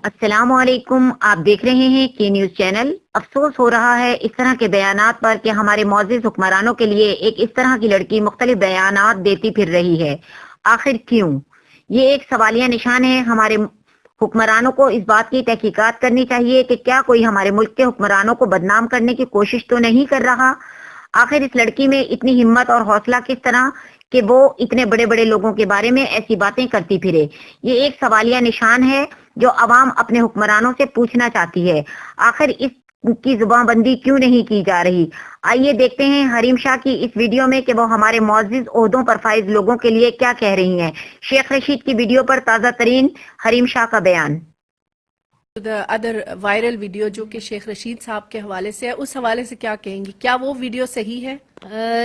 السلام علیکم، آپ دیکھ رہے ہیں کے نیوز چینل۔ افسوس ہو رہا ہے اس طرح کے بیانات پر کہ ہمارے معزز حکمرانوں کے لیے ایک اس طرح کی لڑکی مختلف بیانات دیتی پھر رہی ہے۔ آخر کیوں؟ یہ ایک سوالیہ نشان ہے۔ ہمارے حکمرانوں کو اس بات کی تحقیقات کرنی چاہیے کہ کیا کوئی ہمارے ملک کے حکمرانوں کو بدنام کرنے کی کوشش تو نہیں کر رہا۔ آخر اس لڑکی میں اتنی ہمت اور حوصلہ کس طرح کہ وہ اتنے بڑے بڑے لوگوں کے بارے میں ایسی باتیں کرتی پھرے۔ یہ ایک سوالیہ نشان ہے جو عوام اپنے حکمرانوں سے پوچھنا چاہتی ہے۔ آخر اس کی زبان بندی کیوں نہیں کی جا رہی؟ آئیے دیکھتے ہیں حریم شاہ کی اس ویڈیو میں کہ وہ ہمارے معزز عہدوں پر فائز لوگوں کے لیے کیا کہہ رہی ہیں۔ شیخ رشید کی ویڈیو پر تازہ ترین حریم شاہ کا بیان۔ ادر وائرل ویڈیو جو کہ شیخ رشید صاحب کے حوالے سے ہے، اس حوالے سے کیا کہیں گی؟ کیا وہ ویڈیو صحیح ہے؟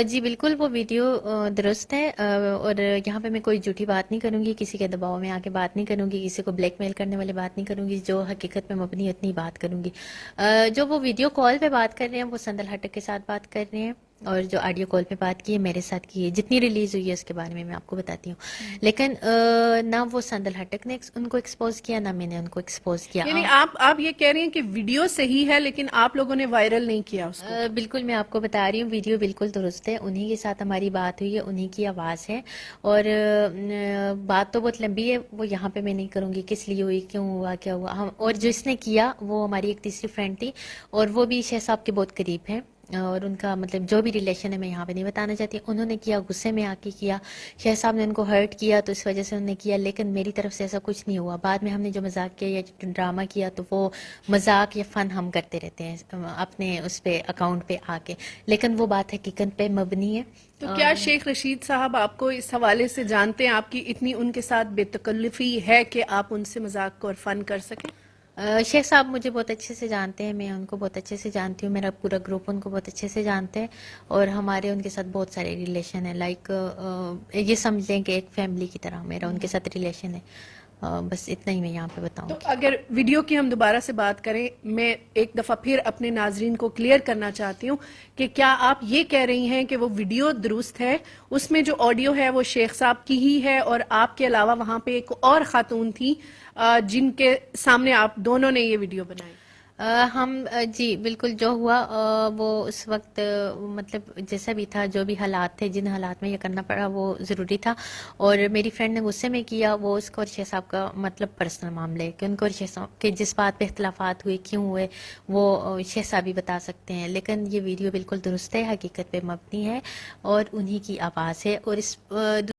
جی بالکل، وہ ویڈیو درست ہے، اور یہاں پہ میں کوئی جھوٹی بات نہیں کروں گی، کسی کے دباؤ میں آ کے بات نہیں کروں گی، کسی کو بلیک میل کرنے والی بات نہیں کروں گی، جو حقیقت پہ مبنی اتنی بات کروں گی۔ جو وہ ویڈیو کال پہ بات کر رہے ہیں وہ سندل ہٹک کے ساتھ بات کر رہے ہیں، اور جو آڈیو کال پہ بات کی ہے میرے ساتھ کی ہے، جتنی ریلیز ہوئی ہے اس کے بارے میں آپ کو بتاتی ہوں۔ لیکن نہ وہ سندل ہٹک نے ان کو ایکسپوز کیا، نہ میں نے ان کو ایکسپوز کیا۔ یعنی آپ یہ کہہ رہی ہیں کہ ویڈیو صحیح ہے لیکن آپ لوگوں نے وائرل نہیں کیا اس کو؟ بالکل، میں آپ کو بتا رہی ہوں ویڈیو بالکل درست ہے، انہی کے ساتھ ہماری بات ہوئی ہے، انہی کی آواز ہے، اور بات تو بہت لمبی ہے، وہ یہاں پہ میں نہیں کروں گی کس لیے ہوئی، کیوں ہوا، کیا ہوا۔ ہم اور جس نے کیا وہ ہماری ایک تیسری فرینڈ تھی، اور وہ بھی شیخ صاحب کے بہت قریب ہیں، اور ان کا مطلب جو بھی ریلیشن ہے میں یہاں پہ نہیں بتانا چاہتی۔ انہوں نے کیا، غصے میں آ کے کیا، شیخ صاحب نے ان کو ہرٹ کیا تو اس وجہ سے انہوں نے کیا، لیکن میری طرف سے ایسا کچھ نہیں ہوا۔ بعد میں ہم نے جو مذاق کیا یا جو ڈرامہ کیا تو وہ مذاق یا فن ہم کرتے رہتے ہیں اپنے اس پہ اکاؤنٹ پہ آ کے، لیکن وہ بات حقیقت پہ مبنی ہے۔ تو کیا شیخ رشید صاحب آپ کو اس حوالے سے جانتے ہیں؟ آپ کی اتنی ان کے ساتھ بے تکلفی ہے کہ آپ ان سے مذاق اور فن کر سکیں؟ شیخ صاحب مجھے بہت اچھے سے جانتے ہیں، میں ان کو بہت اچھے سے جانتی ہوں، میرا پورا گروپ ان کو بہت اچھے سے جانتے ہیں، اور ہمارے ان کے ساتھ بہت سارے ریلیشن ہیں، لائک یہ سمجھ لیں کہ ایک فیملی کی طرح میرا ان کے ساتھ ریلیشن ہے۔ بس اتنا ہی میں یہاں پہ بتاؤں تو گی۔ اگر ویڈیو کی ہم دوبارہ سے بات کریں، میں ایک دفعہ پھر اپنے ناظرین کو کلیئر کرنا چاہتی ہوں کہ کیا آپ یہ کہہ رہی ہیں کہ وہ ویڈیو درست ہے، اس میں جو آڈیو ہے وہ شیخ صاحب کی ہی ہے، اور آپ کے علاوہ وہاں پہ ایک اور خاتون تھی جن کے سامنے آپ دونوں نے یہ ویڈیو بنائی؟ ہم جی بالکل، جو ہوا وہ اس وقت مطلب جیسا بھی تھا، جو بھی حالات تھے، جن حالات میں یہ کرنا پڑا وہ ضروری تھا، اور میری فرینڈ نے غصے میں کیا، وہ اس کو اور شیخ صاحب کا مطلب پرسنل معاملے کہ ان کو اور شیخ صاحب کے جس بات پہ اختلافات ہوئے، کیوں ہوئے، وہ شیخ صاحب ہی بتا سکتے ہیں، لیکن یہ ویڈیو بالکل درست ہے، حقیقت پہ مبنی ہے، اور انہی کی آواز ہے، اور اس